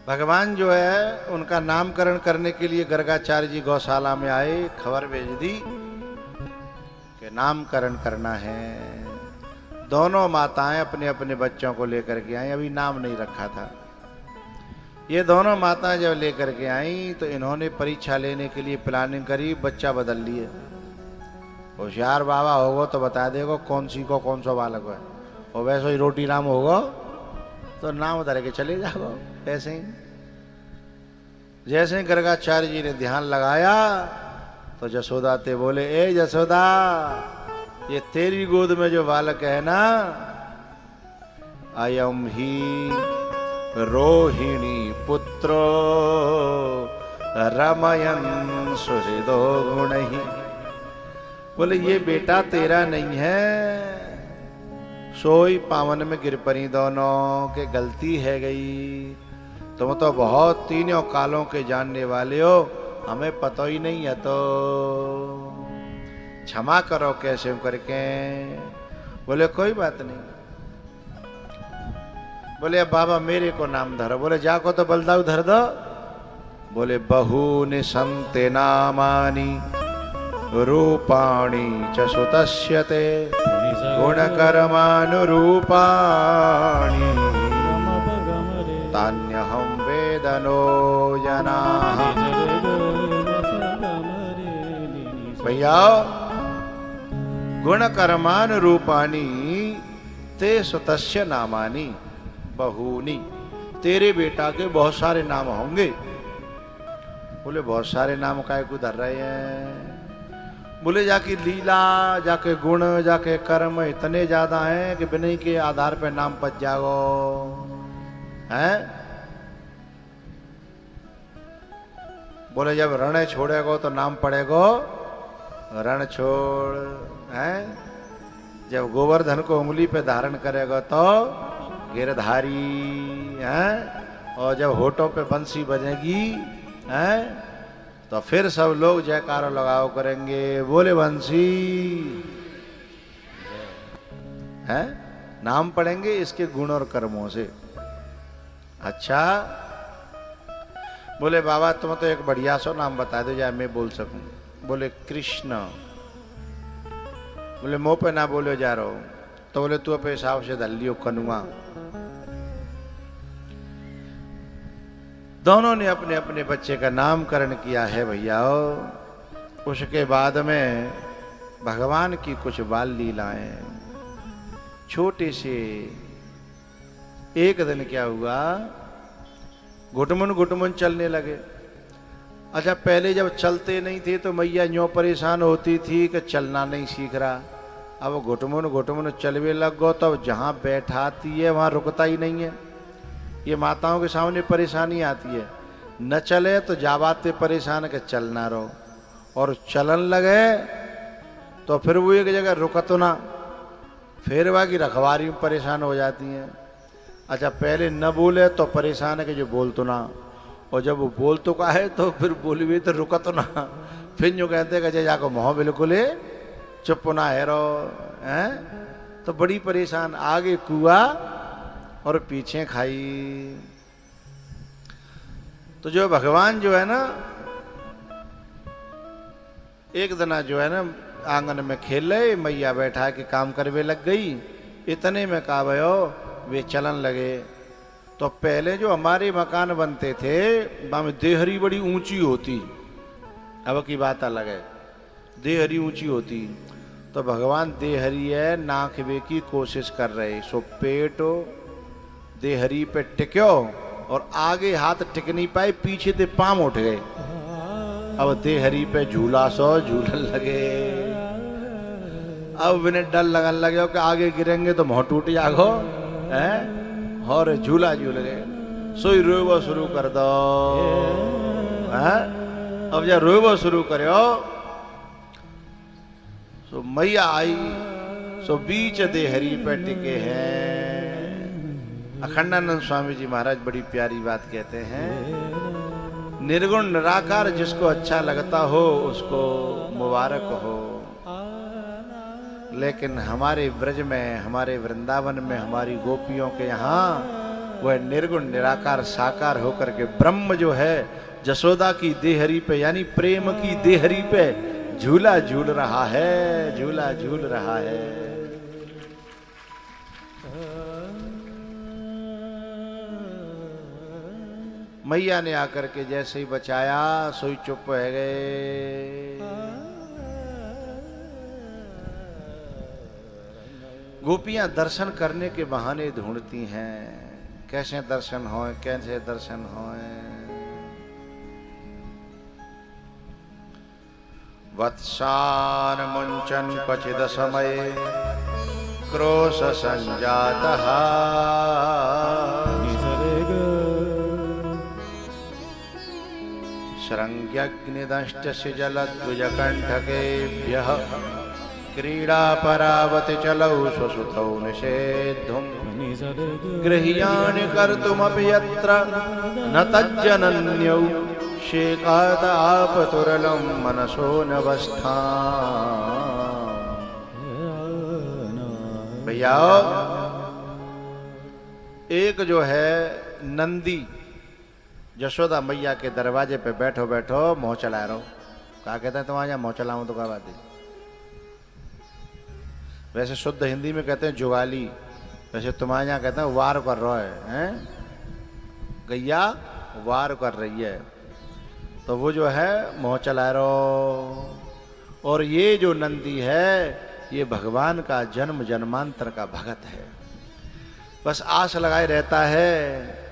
भगवान जो है उनका नामकरण करने के लिए गर्गाचार्य जी गौशाला में आए, खबर भेज दी कि नामकरण करना है। दोनों माताएं अपने अपने बच्चों को लेकर के आई, अभी नाम नहीं रखा था। ये दोनों माताएं जब लेकर के आई तो इन्होंने परीक्षा लेने के लिए प्लानिंग करी, बच्चा बदल लिए। होशियार बाबा होगो तो बता देगो कौन सी को कौन सा बालक है, और वैसे ही रोटी नाम होगो तो नाम धर के चले जाओ। ऐसे ही जैसे ही गर्गाचार्य जी ने ध्यान लगाया तो जसोदा ते बोले, ए जसोदा, ये तेरी गोद में जो बालक है ना, अयम ही रोहिणी पुत्रो रमयन सुहृदो गुणहि। बोले ये बेटा तेरा नहीं है, सोई पावन में गिर पड़ी दोनों के, गलती है गई। तुम तो बहुत तीनों कालों के जानने वाले हो, हमें पता ही नहीं है, तो क्षमा करो कैसे करके। बोले कोई बात नहीं। बोले अब बाबा मेरे को नाम धरो। बोले जाको तो बलदाऊ धर दो। बोले बहूनि संते नामानि रूपाणि च सुतस्यते गुणकर्मानुरूपाणि तान्यहं वेदनो जनाः। भैया गुणकर्मानुरूपाणि ते सुतस्य नामानि बहूनि, तेरे बेटा के बहुत सारे नाम होंगे। बोले बहुत सारे नाम काय को धर रहे हैं? बोले जाके लीला, जाके गुण, जाके कर्म इतने ज्यादा हैं कि बिना के आधार पे नाम पच जाओ हैं। बोले जब रण छोड़ेगो तो नाम पड़ेगो रण छोड़ हैं। जब गोवर्धन को उंगली पे धारण करेगा तो गिरधारी हैं। और जब होठों पे बंसी बजेगी हैं तो फिर सब लोग जयकारा लगाओ करेंगे, बोले बंसी हैं। नाम पढ़ेंगे इसके गुण और कर्मों से। अच्छा बोले बाबा तुम तो एक बढ़िया सो नाम बता दो जाए मैं बोल सकूं। बोले कृष्ण। बोले मुंह पे ना बोलो जा रहा हो, तो बोले तू अपने हिसाब से धल लियो कनुआ। दोनों ने अपने अपने बच्चे का नामकरण किया है भैया। उसके बाद में भगवान की कुछ बाल लीलाएं, छोटे से एक दिन क्या हुआ, घुटमुन घुटमुन चलने लगे। अच्छा पहले जब चलते नहीं थे तो मैया यूं परेशान होती थी कि चलना नहीं सीख रहा। अब घुटमुन घुटमुन चलवे लग गो तो जहां बैठाती है वहां रुकता ही नहीं है। ये माताओं के सामने परेशानी आती है, न चले तो जाबाते परेशान के चलना रहो, और चलन लगे तो फिर वो एक जगह रुकत ना, फिर वह की रखवारी में परेशान हो जाती हैं। अच्छा पहले न बोले तो परेशान है कि जो बोल तो ना, और जब वो बोल तो का है तो फिर बोली भी तो रुकत ना, फिर जो कहते कि जाको मोह बिल्कुल चुप ना है रो हैं। तो बड़ी परेशान, आगे कुआ और पीछे खाई। तो जो भगवान जो है ना एक दिन जो है ना आंगन में खेल रहे, मैया बैठा के काम करवे लग गई। इतने में कहा भयो वे चलन लगे। तो पहले जो हमारे मकान बनते थे वहां देहरी बड़ी ऊंची होती, अब की बात अलग है, देहरी ऊंची होती। तो भगवान देहरी है नाखवे की कोशिश कर रहे, सो पेट देहरी पे टिक्यो और आगे हाथ टिक नहीं पाए, पीछे से पांव उठ गए। अब देहरी पे झूला सो झूलन लगे। अब इन्हें डर लगन लगे कि आगे गिरेंगे तो मुंह टूट जागो हैं, और झूला झूल गए। सोई रोबो शुरू कर दो हैं। अब जब रोबो शुरू करो सो मैया आई, सो बीच देहरी पे टिके हैं। अखंडानंद स्वामी जी महाराज बड़ी प्यारी बात कहते हैं, निर्गुण निराकार जिसको अच्छा लगता हो उसको मुबारक हो। लेकिन हमारे ब्रज में, हमारे वृंदावन में, हमारी गोपियों के यहाँ वह निर्गुण निराकार साकार होकर के ब्रह्म जो है जसोदा की देहरी पे यानी प्रेम की देहरी पे झूला झूल रहा है, झूला झूल रहा है। मैया ने आकर के जैसे ही बचाया सोई चुप हो गए। गोपियां दर्शन करने के बहाने ढूंढती हैं, कैसे दर्शन होए, कैसे दर्शन होए। वत्सान मुंचन क्वचिद समय क्रोश संजातः शृंग्यग्निदंष्टस्य जलद्विजकण्ठकेभ्यः क्रीडापरावति चलौ स्वसुतौ निषेद्धुम् गृह्याणि कर्तुमपि यत्र न तज्जनन्यौ शेकादापतुरलं मनसो नवस्थाम्। भैया एक जो है नंदी यशोदा मैया के दरवाजे पे बैठो बैठो मोह चला रहो। कहा कहते हैं तुम्हारे यहाँ मोह चलाऊं तो क्या बात है। वैसे शुद्ध हिंदी में कहते हैं जुगाली, वैसे तुम्हारे यहाँ कहते हैं वार कर रहा है, गैया वार कर रही है। तो वो जो है मोह चला रहो। और ये जो नंदी है ये भगवान का जन्म जन्मांतर का भगत है। बस आस लगाए रहता है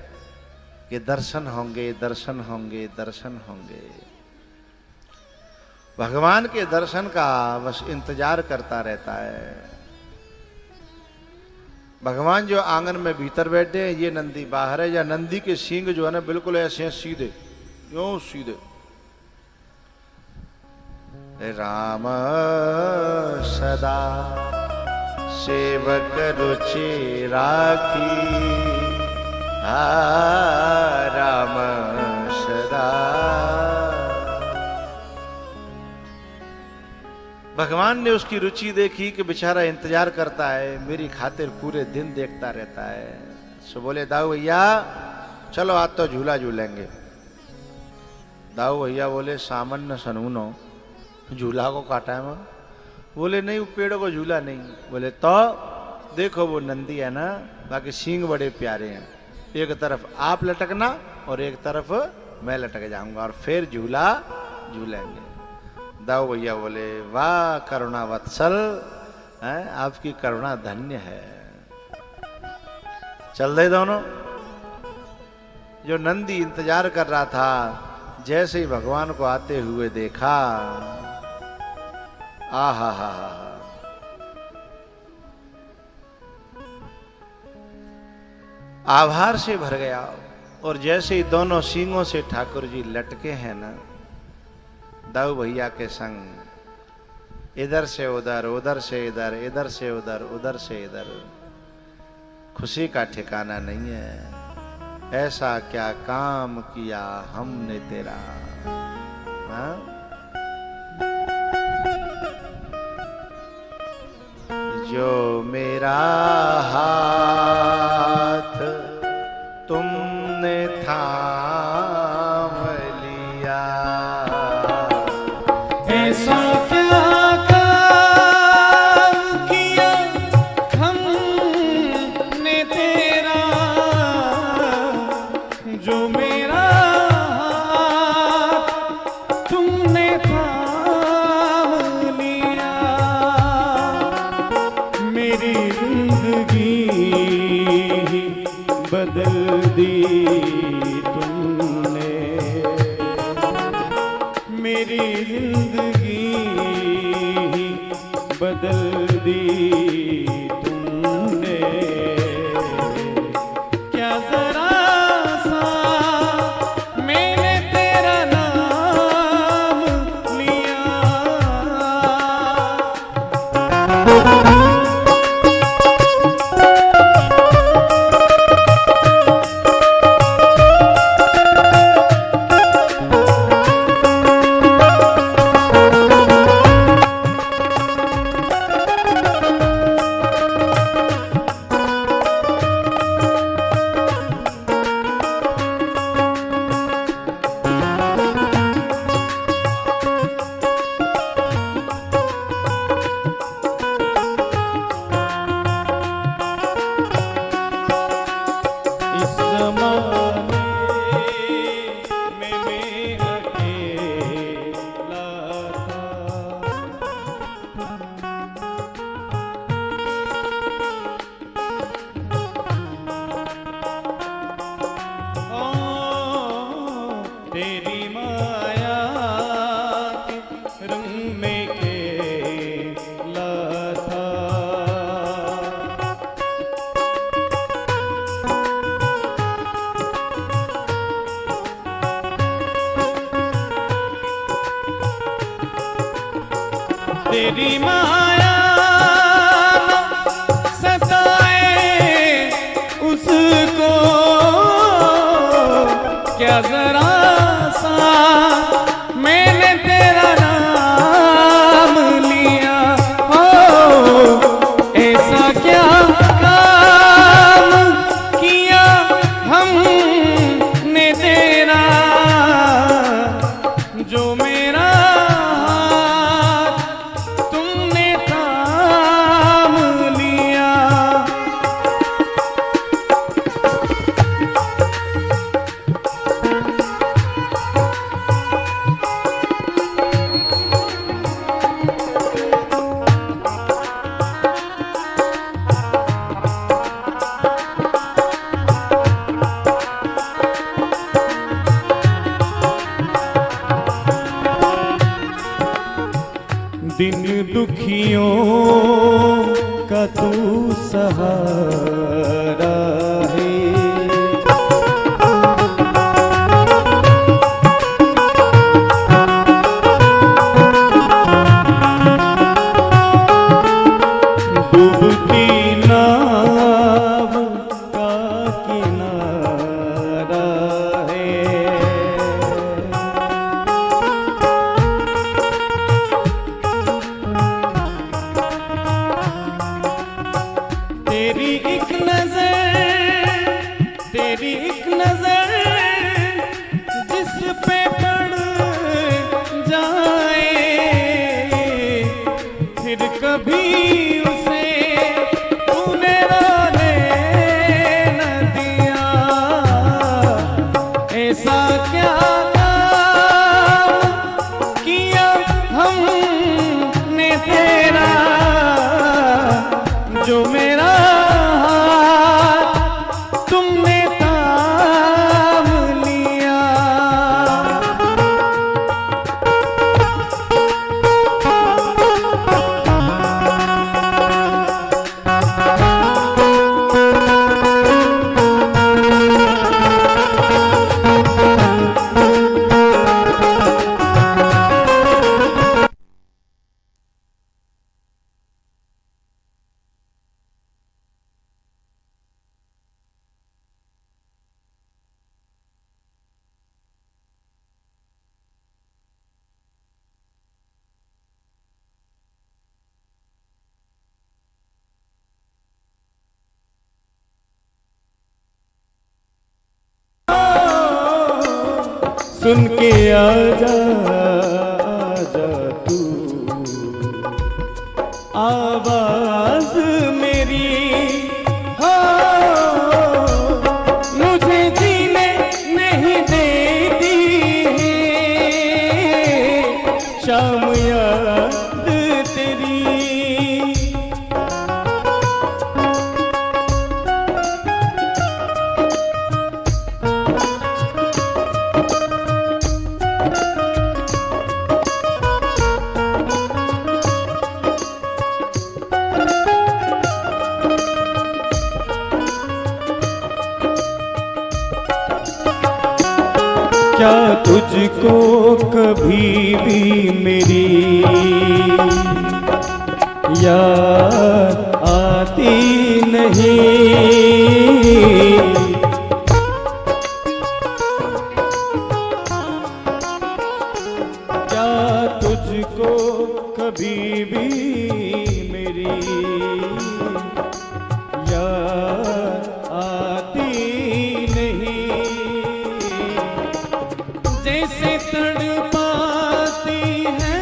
कि दर्शन होंगे, दर्शन होंगे, दर्शन होंगे। भगवान के दर्शन का बस इंतजार करता रहता है। भगवान जो आंगन में भीतर बैठे हैं, ये नंदी बाहर है। या नंदी के सींग जो है ना बिल्कुल ऐसे हैं, सीधे, यूं सीधे। राम सदा सेवक रुचि राखी, राम सदा। भगवान ने उसकी रुचि देखी कि बेचारा इंतजार करता है, मेरी खातिर पूरे दिन देखता रहता है। सो बोले दाऊ भैया चलो आज तो झूला झूलेंगे। दाऊ भैया बोले सामान्य सनूनो झूला को काटा है मैं। बोले नहीं, वो पेड़ों को झूला नहीं। बोले तो देखो वो नंदी है ना, बाकी सींग बड़े प्यारे हैं। एक तरफ आप लटकना और एक तरफ मैं लटक जाऊंगा और फिर झूला झूलेंगे। दाऊ भैया बोले वाह करुणा वत्सल, आपकी करुणा धन्य है। चल दे दोनों। जो नंदी इंतजार कर रहा था, जैसे ही भगवान को आते हुए देखा, आहा हा हा, आभार से भर गया। और जैसे ही दोनों सींगों से ठाकुर जी लटके हैं ना दाऊ भैया के संग, इधर से उधर, उधर से इधर, इधर से उधर, उधर से इधर, खुशी का ठिकाना नहीं है। ऐसा क्या काम किया हमने तेरा, हाँ? जो मेरा हाथ तुमने थाम लिया, ऐसा क्या काम किया हमने तेरा, जो मेरा हाथ तुमने थाम लिया। मेरी जिंदगी बदल दी तुमने, मेरी जिंदगी बदल दी तुमने। क्या जरा सा मैंने तेरा नाम लिया। तेरी माया के रंग में खेला था। तेरी माया उसको क्या जरा सा मैंने तेरा नाम लिया हो, ऐसा क्या काम किया हमने तेरा, जो मेरा हाथ तुमने थाम लिया। दिन दुखियों का तू सहारा है, डूबती नाव का किनारा है। तेरी एक नजर जिस पे पड़ जाए, फिर कभी उसे तूने रोने न दिया, ऐसा क्या काम किया हमने तेरा, जो मेरा हाथ तुमने थाम लिया। सुन के आजा आजा तू आवाज मेरी, हो मुझे जीने नहीं देती है शाम याद तेरी। क्या तुझको कभी भी मेरी याद आती नहीं, क्या तुझको कभी भी मेरी याद आती नहीं, जैसे तड़पाती है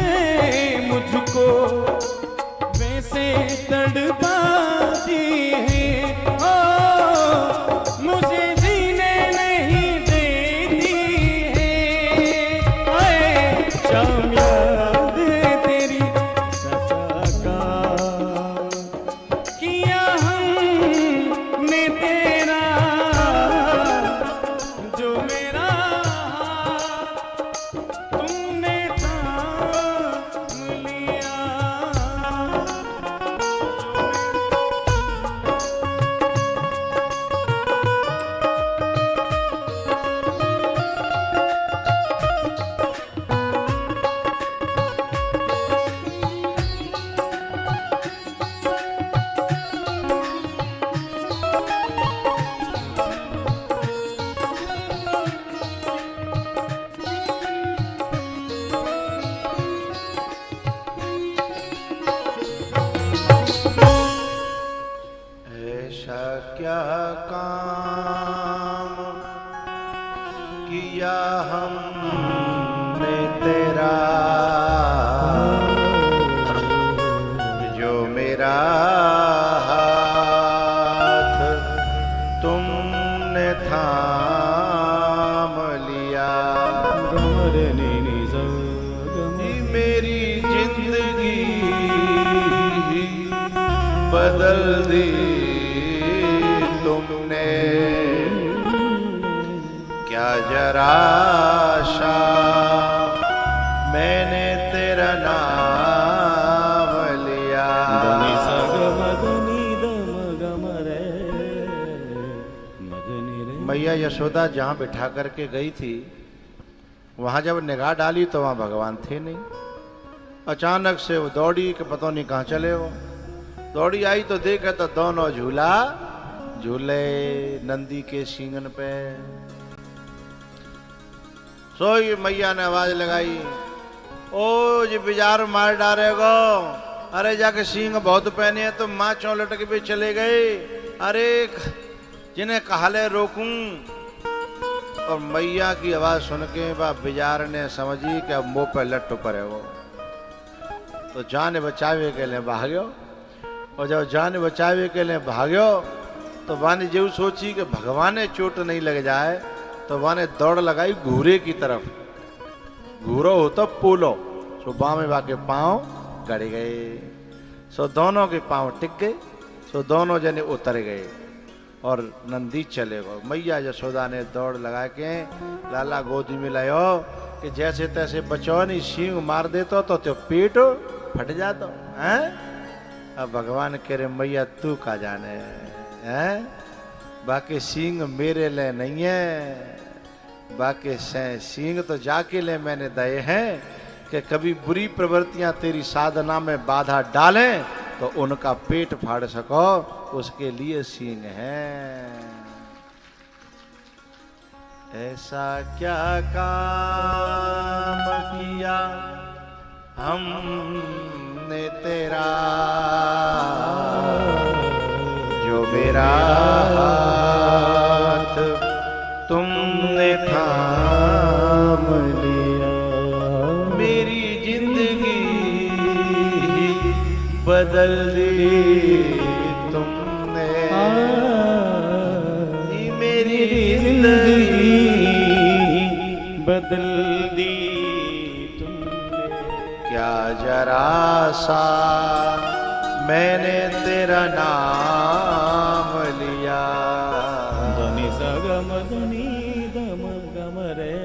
मुझको वैसे तड़पाती है, ओ मुझे जीने नहीं देती है, आए शाम याद तेरी सजा का किया हमने तेरा, जो मेरा हाथ लिया। गमर नी नी सा गम। मेरी जिंदगी बदल दी तुमने, क्या जरा सा मैंने तेरा नाम लिया। धनी सा गम धनी दम गम रे मदनी रे। मैया यशोदा जहाँ बिठा करके गई थी, वहां जब निगाह डाली तो वहां भगवान थे नहीं। अचानक से वो दौड़ी कि पता नहीं कहाँ चले वो। दौड़ी आई तो देखा तो दोनों झूला झूले नंदी के सींगन पे। सोई मैया ने आवाज लगाई, ओ जी बाजार मार डालेगो, अरे जाके सींग बहुत पहने हैं तो माँ चौलट के भी चले गए, अरे जिन्हें कहले रोकूं। और मैया की आवाज सुन के बाजार ने समझी कि अब मुंह पे लट्टू करे वो, तो जान बचावे के लिए भाग्यो। और जब जान बचावे के लिए भाग्यो तो वाने जो सोची कि भगवान चोट नहीं लग जाए, तो वाने दौड़ लगाई घूरे की तरफ। घूरो हो तो पोलो, सो बामे बाके पांव गड़ गए, सो दोनों के पांव टिक गए, सो दोनों जने उतर गए और नंदी चले गए। मैया यशोदा ने दौड़ लगा के लाला गोदी में लायो कि जैसे तैसे बचो नहीं, सींग मार देतो तो पेट फट जातो हैं। अब भगवान कह रहे मैया तू का जाने हैं, बाकी सींग मेरे लिए नहीं है, बाकी सींग तो जाके ले मैंने दए हैं कि कभी बुरी प्रवृत्तियां तेरी साधना में बाधा डालें तो उनका पेट फाड़ सको, उसके लिए सींग है। ऐसा क्या काम किया हमने तेरा, जो मेरा हाथ तुमने थाम लिया। मेरी जिंदगी बदल दी तुमने, मेरी जिंदगी बदल दी तुमने, क्या जरा सा मैंने तेरा नाम लिया। धनी सा गम धनी दम गम रे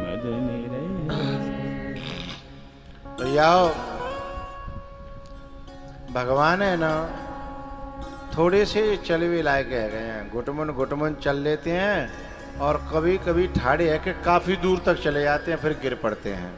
मदनी रे। तो याओ भगवान है ना, थोड़े से चलवे लायक है गए हैं, घुटमुन चल लेते हैं और कभी कभी ठाड़े है कि काफी दूर तक चले जाते हैं, फिर गिर पड़ते हैं।